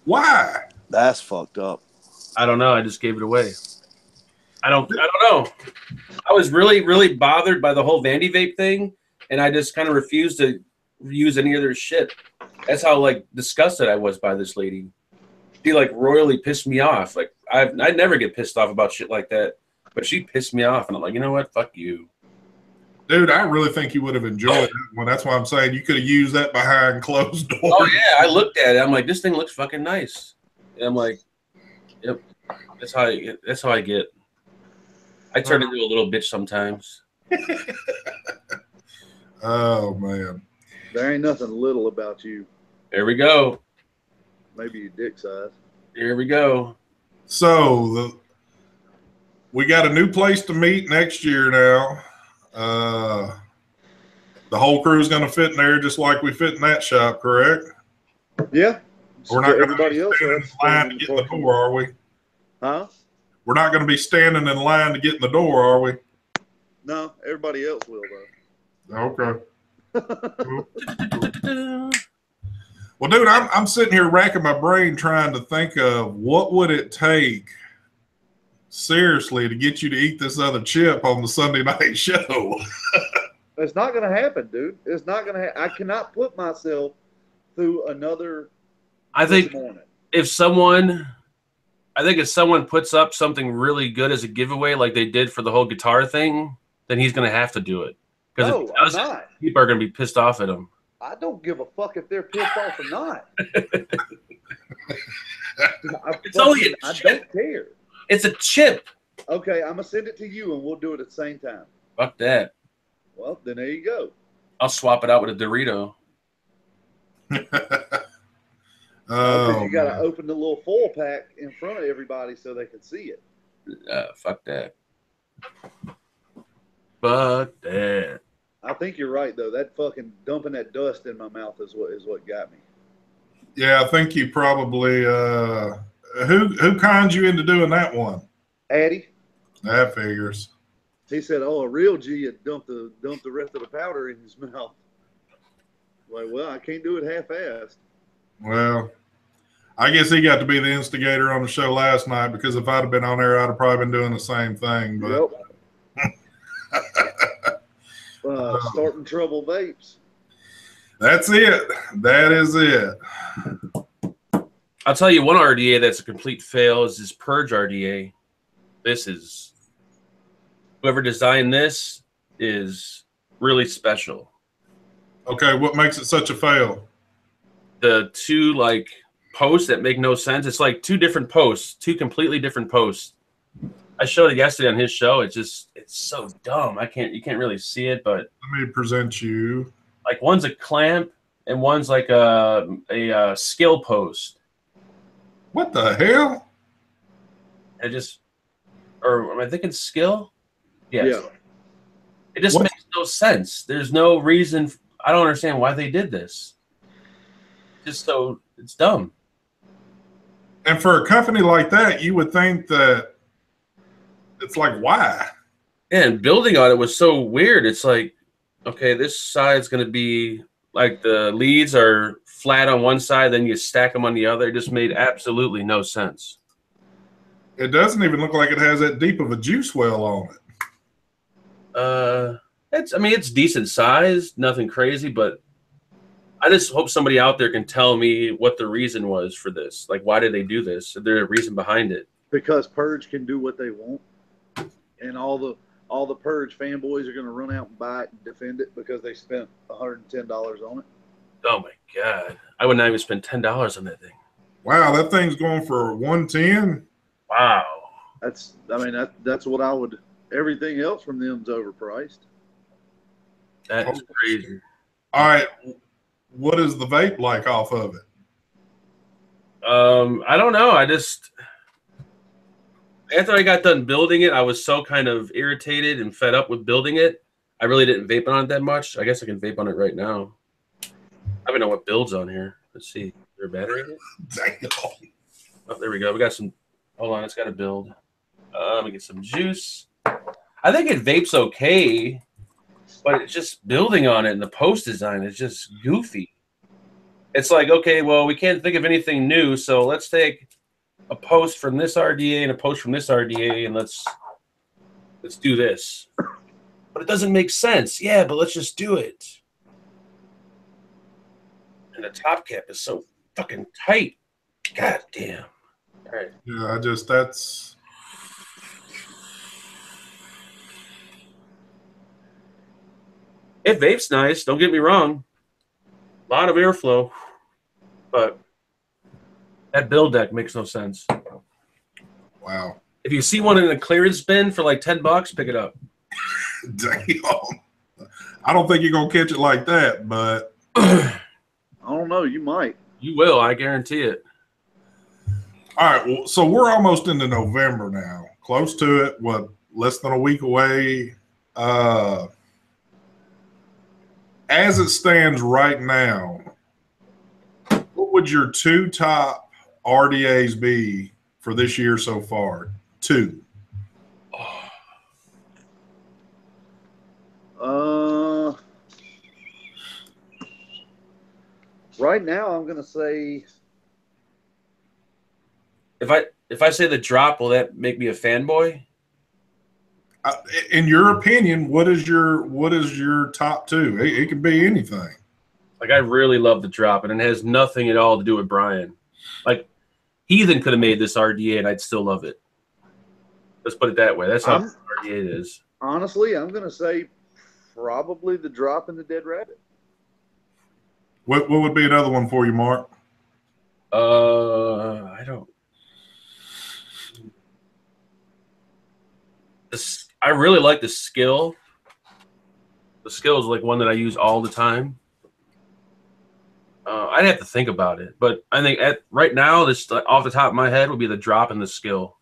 Why? That's fucked up. I don't know. I just gave it away. I don't know. I was really, really bothered by the whole Vandy Vape thing, and I just kind of refused to use any of their shit. That's how disgusted I was by this lady. She royally pissed me off. I'd never get pissed off about shit like that, but she pissed me off, and I'm like, you know what? Fuck you. Dude, I really think you would have enjoyed it. Well, that's why I'm saying you could have used that behind closed doors. Oh yeah, I looked at it. I'm like, this thing looks fucking nice. And I'm like, yep, that's how I get. I turn into a little bitch sometimes. Oh man, there ain't nothing little about you. There we go. Maybe your dick size. Here we go. So we got a new place to meet next year now. The whole crew's going to fit in there just like we fit in that shop, correct? Yeah. We're not going to be everybody else standing in line to get in the door, are we? Huh? We're not going to be standing in line to get in the door, are we? No, everybody else will though. Okay. Well, dude, I'm sitting here racking my brain trying to think of what would it take, seriously, to get you to eat this other chip on the Sunday night show. It's not going to happen, dude. It's not going to I cannot put myself through another I think morning. if someone puts up something really good as a giveaway like they did for the whole guitar thing, then he's going to have to do it. Because if he doesn't, people are going to be pissed off at him. I don't give a fuck if they're pissed off or not. It's only a chip. I don't care. It's a chip. Okay, I'm going to send it to you and we'll do it at the same time. Fuck that. Well, then there you go. I'll swap it out with a Dorito. You got to open the little foil pack in front of everybody so they can see it. Fuck that. Fuck that. I think you're right though. That fucking dumping that dust in my mouth is what got me. Yeah, I think you probably who conned you into doing that one? Addie. That figures. He said, "Oh, a real G had dumped the rest of the powder in his mouth." Like, well, I can't do it half-assed. Well, I guess he got to be the instigator on the show last night because if I'd have been on there, I'd have probably been doing the same thing. But starting trouble vapes. That's it. That is it. I'll tell you one RDA that's a complete fail is this Purge RDA. This is Whoever designed this is really special. Okay, what makes it such a fail? The two like posts that make no sense. It's like two different posts, two completely different posts. I showed it yesterday on his show. It's so dumb. You can't really see it, but Let me present you. like one's a clamp and one's like a skill post. What the hell? Or am I thinking skill? Yes. Yeah. It just makes no sense. There's no reason. I don't understand why they did this. It's dumb. And for a company like that, you would think that it's like, why? Yeah, and building on it was so weird. It's like, okay, this side's going to be like the leads are flat on one side, then you stack them on the other. It just made absolutely no sense. It doesn't even look like it has that deep of a juice well on it. It's decent size, nothing crazy, but I just hope somebody out there can tell me what the reason was for this. Like, why did they do this? Is there a reason behind it? Because Purge can do what they want, and all the Purge fanboys are going to run out and buy it and defend it because they spent $110 on it. Oh my god, I would not even spend $10 on that thing. Wow, that thing's going for 110. Wow, That's what I would. Everything else from them's overpriced. that is crazy. All right, what is the vape like off of it? I don't know. After I got done building it, I was so kind of irritated and fed up with building it. I really didn't vape on it that much. I guess I can vape on it right now. I don't know what builds on here. Let's see. Is there a battery in it? Damn. Oh, there we go. We got some. Hold on, it's got to build. Let me get some juice. I think it vapes okay, but it's just building on it and the post design is just goofy. It's like, okay, well, we can't think of anything new, so let's take a post from this RDA and a post from this RDA, and let's do this. But it doesn't make sense. Yeah, but let's just do it. And the top cap is so fucking tight. God damn. All right. Yeah, that's. It vapes nice. Don't get me wrong. A lot of airflow, but that build deck makes no sense. Wow. If you see one in a clearance bin for like $10, pick it up. Damn. I don't think you're gonna catch it like that, but I don't know. You might. You will. I guarantee it. all right. Well, so we're almost into November now. Close to it. What? Less than a week away. As it stands right now, what would your two top RDAs be for this year so far? Two. Right now, I'm going to say. If I say the drop, will that make me a fanboy? In your opinion, what is your top two? It could be anything. Like, I really love the drop, and it has nothing at all to do with Brian. Like, Heathen could have made this RDA, and I'd still love it. Let's put it that way. That's how RDA it is. Honestly, I'm going to say probably the drop in the Dead Rabbit. What would be another one for you, Mark? I don't. I really like the skill. The skill is like one that I use all the time. I'd have to think about it, but I think right now, this off the top of my head would be the drop and the skill.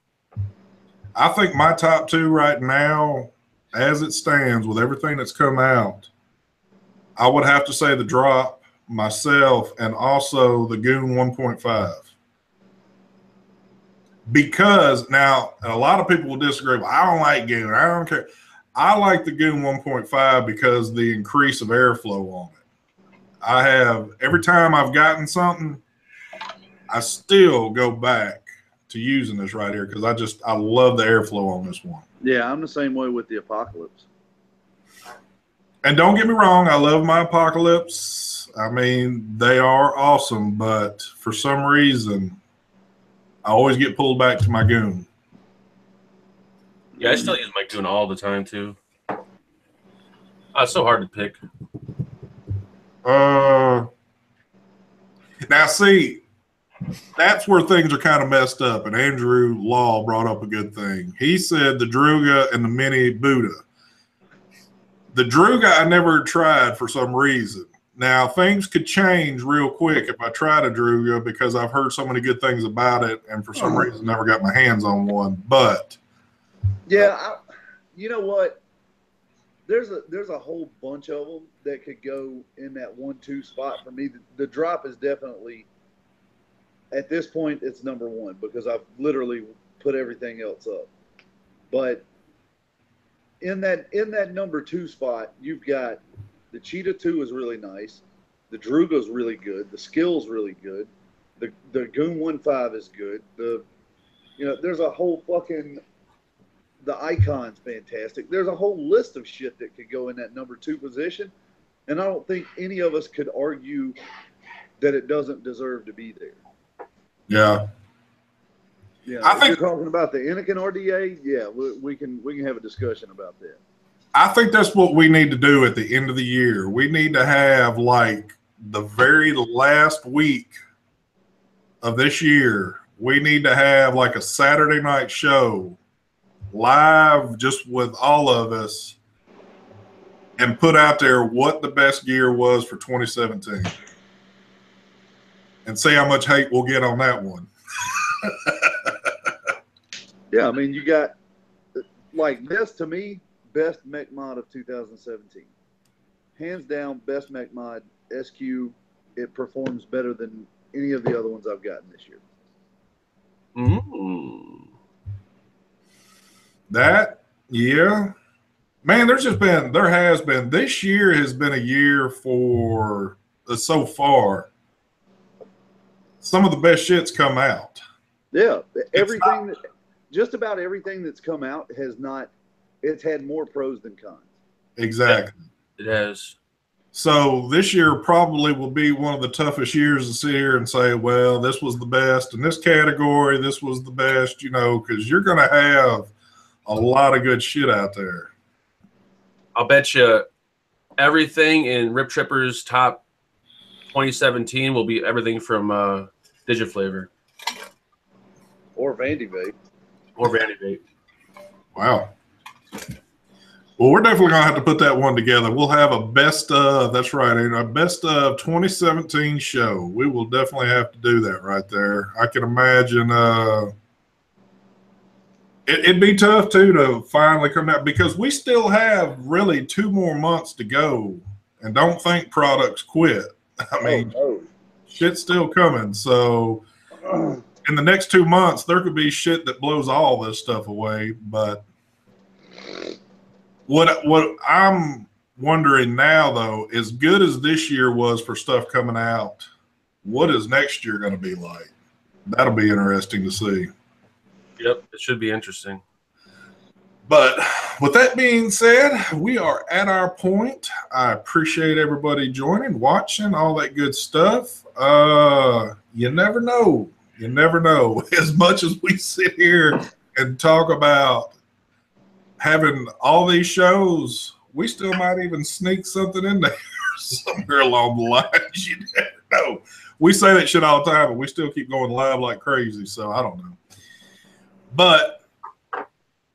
I think my top two right now, as it stands, with everything that's come out, I would have to say the drop, myself, and also the Goon 1.5. Because now, and a lot of people will disagree. Well, I don't like Goon. I don't care. I like the Goon 1.5 because the increase of airflow on it. I have, every time I've gotten something, I still go back to using this right here because I love the airflow on this one. Yeah, I'm the same way with the Apocalypse. And don't get me wrong, I love my Apocalypse. I mean, they are awesome, but for some reason, I always get pulled back to my Goon. Yeah, I still use my goon all the time too. It's so hard to pick. Now see, that's where things are kind of messed up. And Andrew Law brought up a good thing. He said the Druga and the Mini Buddha. The Druga I never tried for some reason. Now things could change real quick if I tried a Druga because I've heard so many good things about it, and for some reason never got my hands on one. But yeah, you know what? There's a whole bunch of them that could go in that 1-2 spot for me. The drop is definitely, at this point, it's number one because I've literally put everything else up. But in that number 2 spot, you've got the Cheetah 2 is really nice. The Druga's really good. The Skill's really good. The Goon 1.5 is good. There's a whole fucking, the Icon's fantastic. There's a whole list of shit that could go in that number 2 position, and I don't think any of us could argue that it doesn't deserve to be there. yeah. Yeah, I if think you're talking about the Anakin RDA, yeah, we can have a discussion about that. I think that's what we need to do at the end of the year. We need to have like the very last week of this year. We need to have like a Saturday night show live just with all of us and put out there what the best gear was for 2017 and see how much hate we'll get on that one. Yeah, I mean, you got, like, this to me, best mech mod of 2017. Hands down, best mech mod, SQ. It performs better than any of the other ones I've gotten this year. That, yeah. Man, there has been, this year has been a year for, so far, some of the best shit's come out. Yeah, just about everything that's come out it's had more pros than cons. Exactly. It has. So this year probably will be one of the toughest years to sit here and say, well, this was the best in this category. This was the best, because you're going to have a lot of good shit out there. I'll bet you everything in Rip Tripper's top 2017 will be everything from Digiflavor. Or Vandy Vape. Or Vandy Vape. Wow. Well, we're definitely going to have to put that one together. We'll have a best of, that's right, a best of 2017 show. We will definitely have to do that right there. I can imagine it'd be tough, too, to finally come out because we still have really 2 more months to go, and don't think products quit. I mean, shit's still coming. So in the next 2 months, there could be shit that blows all this stuff away, but what I'm wondering now, though, as good as this year was for stuff coming out, what is next year going to be like? That'll be interesting to see. Yep, it should be interesting. But with that being said, we are at our point. I appreciate everybody joining, watching, all that good stuff. You never know. You never know. As much as we sit here and talk about having all these shows, we still might even sneak something in there somewhere along the lines. You never know. We say that shit all the time, but we still keep going live like crazy, so I don't know. But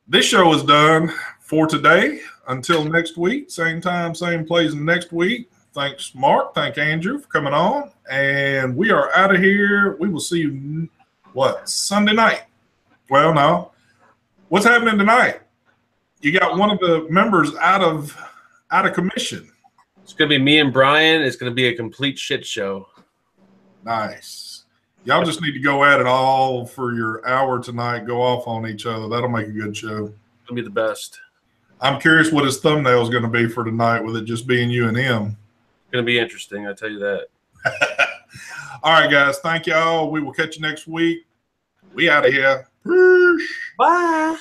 this show is done for today. Until next week, same time, same place next week. Thanks, Mark. Thank Andrew for coming on. And we are out of here. We will see you, Sunday night? Well, no. What's happening tonight? You got one of the members out of commission. It's going to be me and Brian. It's going to be a complete shit show. Nice. Y'all just need to go at it all for your hour tonight. Go off on each other. That'll make a good show. It's going to be the best. I'm curious what his thumbnail is going to be for tonight with it just being you and him. It's going to be interesting. I tell you that. All right, guys. Thank y'all. We will catch you next week. We out of here. Peace. Bye.